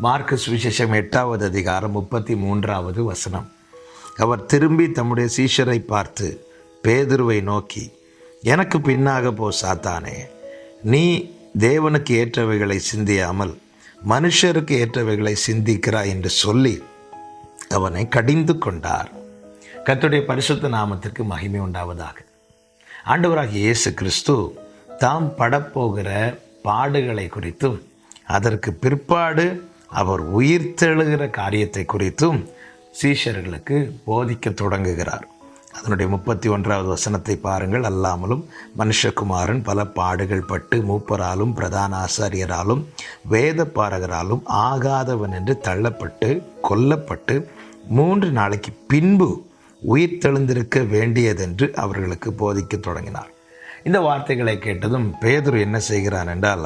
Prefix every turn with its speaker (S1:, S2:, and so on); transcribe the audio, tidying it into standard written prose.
S1: Mark சுவிசேஷம் 8வது அதிகாரம் 33வது வசனம். அவர் திரும்பி தம்முடைய சீஷரை பார்த்து பேதுருவை நோக்கி, எனக்கு பின்னாக போ சாத்தானே, நீ தேவனுக்கு ஏற்றவைகளை சிந்தியாமல் மனுஷருக்கு ஏற்றவைகளை சிந்திக்கிறாய் என்று சொல்லி அவனை கடிந்து கொண்டார். கர்த்தருடைய பரிசுத்த நாமத்திற்கு மகிமை உண்டாவதாக. ஆண்டவராகிய இயேசு கிறிஸ்து தாம் படப்போகிற பாடுகளை குறித்தும் அதற்கு பிற்பாடு அவர் உயிர்த்தெழுகிற காரியத்தை குறித்தும் சீஷர்களுக்கு போதிக்க தொடங்குகிறார். அதனுடைய 31வது வசனத்தை பாருங்கள். அல்லாமலும் மனுஷகுமாரன் பல பாடுகள் பட்டு மூப்பராலும் பிரதான ஆசாரியராலும் வேத பாரகராலும் ஆகாதவன் என்று தள்ளப்பட்டு கொல்லப்பட்டு 3 நாளைக்கு பின்பு உயிர் தெழுந்திருக்க வேண்டியதென்று அவர்களுக்கு போதிக்க தொடங்கினார். இந்த வார்த்தைகளை கேட்டதும் பேதுரு என்ன செய்கிறான் என்றால்,